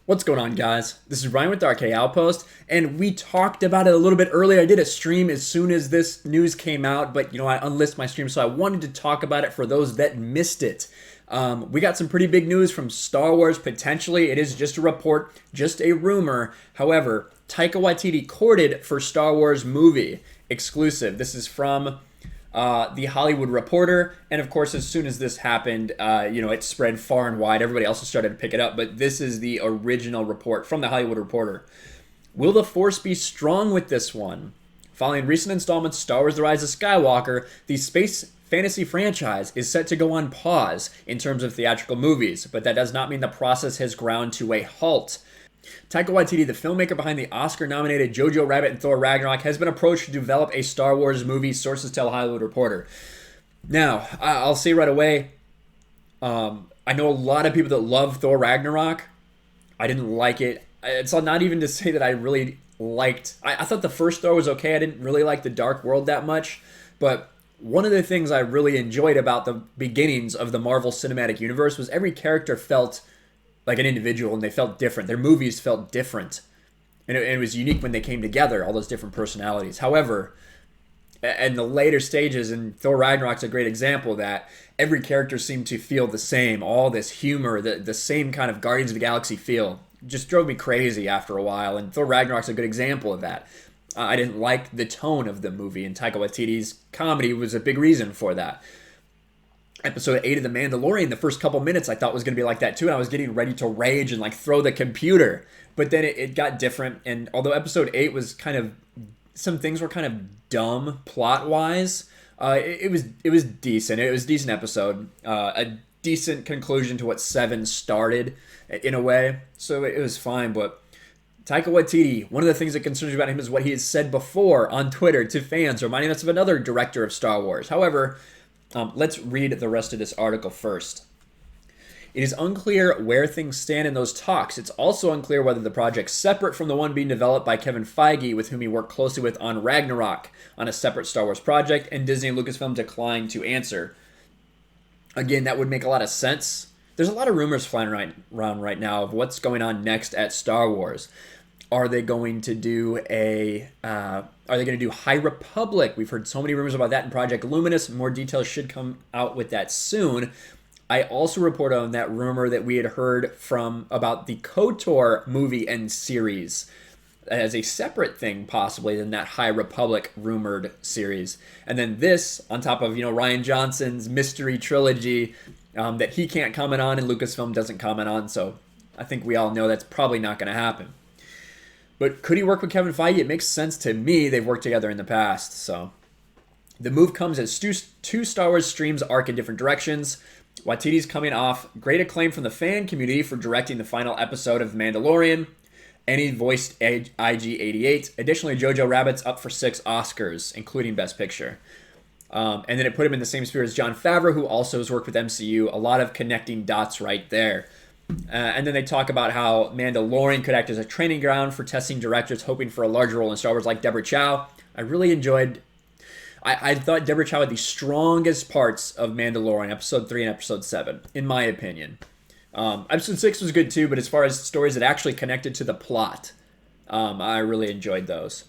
What's going on, guys? This is Ryan with RK Outpost, and we talked about it a little bit earlier. I did a stream as soon as this news came out, but I unlisted my stream, so I wanted to talk about it for those that missed it. We got some pretty big news from Star Wars, potentially. It is just a report, just a rumor. However, Taika Waititi courted for Star Wars movie exclusive. This is from the Hollywood Reporter, and of course, as soon as this happened, it spread far and wide. Everybody else started to pick it up, but this is the original report from the Hollywood Reporter. Will the Force be strong with this one? Following recent installments, Star Wars: The Rise of Skywalker, the space fantasy franchise is set to go on pause in terms of theatrical movies, but that does not mean the process has ground to a halt. Taika Waititi, the filmmaker behind the Oscar-nominated Jojo Rabbit and Thor Ragnarok, has been approached to develop a Star Wars movie, sources tell Hollywood Reporter. Now, I'll say right away, I know a lot of people that love Thor Ragnarok. I didn't like it. It's not even to say that I really liked... I thought the first Thor was okay. I didn't really like the Dark World that much. But one of the things I really enjoyed about the beginnings of the Marvel Cinematic Universe was every character felt like an individual, and they felt different. Their movies felt different. And it was unique when they came together, all those different personalities. However, in the later stages, and Thor Ragnarok's a great example of that, every character seemed to feel the same. All this humor, the same kind of Guardians of the Galaxy feel, just drove me crazy after a while. And Thor Ragnarok's a good example of that. I didn't like the tone of the movie, and Taika Waititi's comedy was a big reason for that. Episode 8 of The Mandalorian, the first couple minutes I thought was going to be like that too, and I was getting ready to rage and throw the computer. But then it got different, and although episode 8 was kind of, some things were kind of dumb plot-wise, it was decent. It was a decent episode. A decent conclusion to what 7 started in a way. So it was fine, but Taika Waititi, one of the things that concerns me about him is what he has said before on Twitter to fans, reminding us of another director of Star Wars. However, let's read the rest of this article first. It is unclear where things stand in those talks. It's also unclear whether the project's separate from the one being developed by Kevin Feige, with whom he worked closely with on Ragnarok, on a separate Star Wars project, and Disney and Lucasfilm declined to answer. Again, that would make a lot of sense. There's a lot of rumors flying around right now of what's going on next at Star Wars. Are they going to do High Republic? We've heard so many rumors about that in Project Luminous. More details should come out with that soon. I also reported on that rumor that we had heard about the KOTOR movie and series as a separate thing, possibly, than that High Republic rumored series. And then this, on top of Rian Johnson's mystery trilogy that he can't comment on and Lucasfilm doesn't comment on. So I think we all know that's probably not going to happen. But could he work with Kevin Feige? It makes sense to me. They've worked together in the past. So the move comes as two Star Wars streams arc in different directions. Waititi's coming off great acclaim from the fan community for directing the final episode of The Mandalorian, and he voiced IG-88. Additionally, Jojo Rabbit's up for 6 Oscars, including Best Picture. And then it put him in the same sphere as Jon Favreau, who also has worked with MCU. A lot of connecting dots right there. And then they talk about how Mandalorian could act as a training ground for testing directors hoping for a larger role in Star Wars, like Deborah Chow. I really enjoyed... I thought Deborah Chow had the strongest parts of Mandalorian, Episode 3 and Episode 7, in my opinion. Episode 6 was good too, but as far as stories that actually connected to the plot, I really enjoyed those.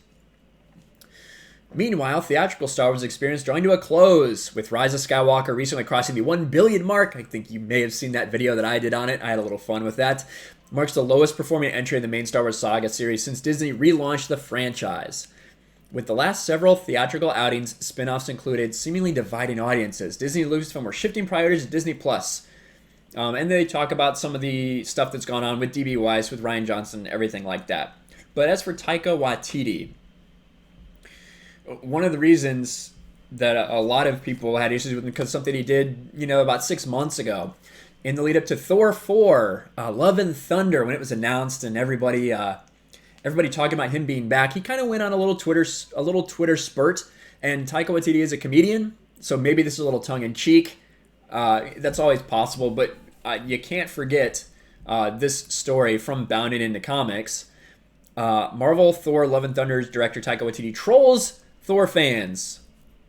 Meanwhile, theatrical Star Wars experience drawing to a close, with Rise of Skywalker recently crossing the 1 billion mark. I think you may have seen that video that I did on it. I had a little fun with that. Marks the lowest performing entry in the main Star Wars saga series since Disney relaunched the franchise. With the last several theatrical outings, spin-offs included seemingly dividing audiences. Disney and Lucasfilm were shifting priorities to Disney+. And they talk about some of the stuff that's gone on with D.B. Weiss, with Rian Johnson, everything like that. But as for Taika Waititi, one of the reasons that a lot of people had issues with him because something he did, about 6 months ago, in the lead up to Thor 4, Love and Thunder, when it was announced, and everybody talking about him being back, he kind of went on a little Twitter spurt. And Taika Waititi is a comedian, so maybe this is a little tongue in cheek. That's always possible, but you can't forget this story from Bounding into Comics. Marvel Thor Love and Thunder's director Taika Waititi trolls Thor fans,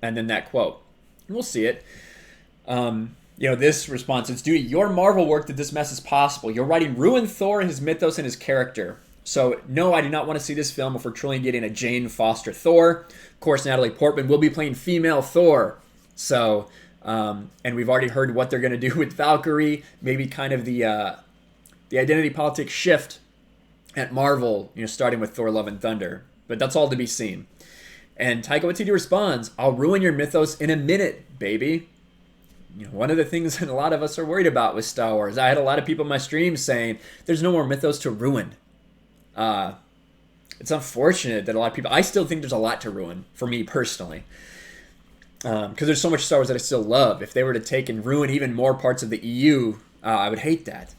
and then that quote. And we'll see it. This response is due to your Marvel work that this mess is possible. You're writing ruin Thor, his mythos, and his character. So, no, I do not want to see this film if we're truly getting a Jane Foster Thor. Of course, Natalie Portman will be playing female Thor. So, and we've already heard what they're going to do with Valkyrie. Maybe kind of the identity politics shift at Marvel, starting with Thor Love and Thunder. But that's all to be seen. And Taika Waititi responds, I'll ruin your mythos in a minute, baby. One of the things that a lot of us are worried about with Star Wars, I had a lot of people in my stream saying, there's no more mythos to ruin. It's unfortunate that a lot of people, I still think there's a lot to ruin, for me personally. Because there's so much Star Wars that I still love. If they were to take and ruin even more parts of the EU, I would hate that.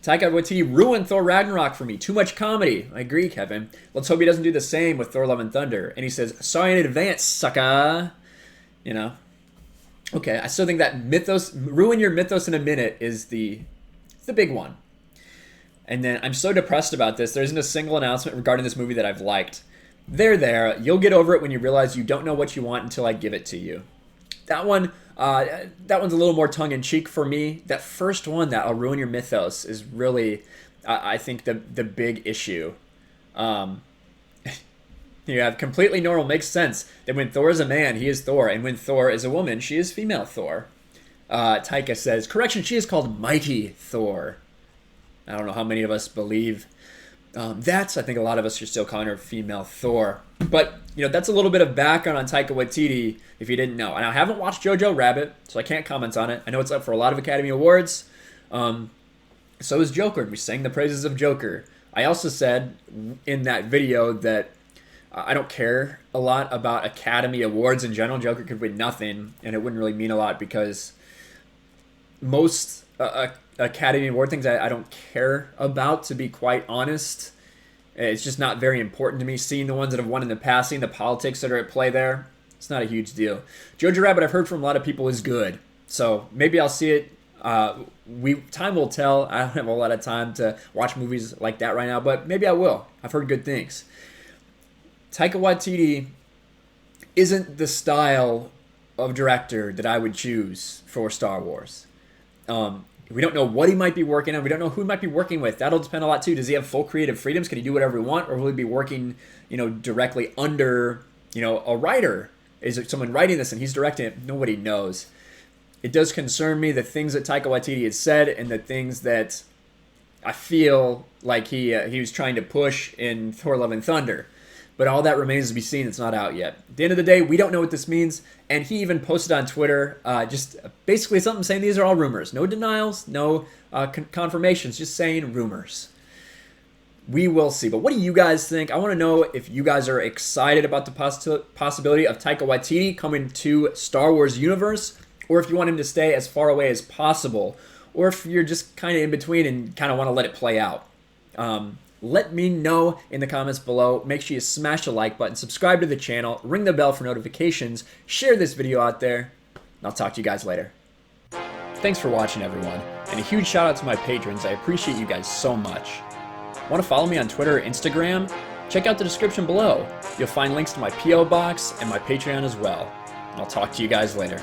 Taika Waititi ruined Thor Ragnarok for me. Too much comedy. I agree, Kevin. Let's hope he doesn't do the same with Thor Love and Thunder. And he says, sorry in advance, sucker. Okay, I still think that ruin your mythos in a minute is the big one. And then I'm so depressed about this. There isn't a single announcement regarding this movie that I've liked. They're there. You'll get over it when you realize you don't know what you want until I give it to you. That one's a little more tongue-in-cheek for me. That first one, that I'll ruin your mythos, is really, I think, the big issue. You have completely normal makes sense that when Thor is a man, he is Thor, and when Thor is a woman, she is female Thor. Taika says, correction, she is called Mighty Thor. I don't know how many of us believe that. I think a lot of us are still calling her female Thor. But, that's a little bit of background on Taika Waititi, if you didn't know. And I haven't watched Jojo Rabbit, so I can't comment on it. I know it's up for a lot of Academy Awards. So is Joker, and we sang the praises of Joker. I also said in that video that I don't care a lot about Academy Awards in general. Joker could win nothing, and it wouldn't really mean a lot because most Academy Award things I don't care about, to be quite honest. It's just not very important to me. Seeing the ones that have won in the past, seeing the politics that are at play there, it's not a huge deal. Jojo Rabbit, I've heard from a lot of people, is good. So maybe I'll see it. Time will tell. I don't have a lot of time to watch movies like that right now, but maybe I will. I've heard good things. Taika Waititi isn't the style of director that I would choose for Star Wars. We don't know what he might be working on. We don't know who he might be working with. That'll depend a lot too. Does he have full creative freedoms? Can he do whatever he wants, or will he be working, directly under, a writer? Is it someone writing this and he's directing it? Nobody knows. It does concern me, the things that Taika Waititi has said and the things that I feel like he was trying to push in Thor Love and Thunder. But all that remains to be seen. It's not out yet. At the end of the day, we don't know what this means. And he even posted on Twitter just basically something saying these are all rumors. No denials, no confirmations, just saying rumors. We will see. But what do you guys think? I want to know if you guys are excited about the possibility of Taika Waititi coming to Star Wars universe, or if you want him to stay as far away as possible, or if you're just kind of in between and kind of want to let it play out. Let me know in the comments below. Make sure you smash the like button, subscribe to the channel, ring the bell for notifications, share this video out there, and I'll talk to you guys later. Thanks for watching, everyone, and a huge shout out to my patrons. I appreciate you guys so much. Want to follow me on Twitter or Instagram? Check out the description below. You'll find links to my P.O. box and my Patreon as well. And I'll talk to you guys later.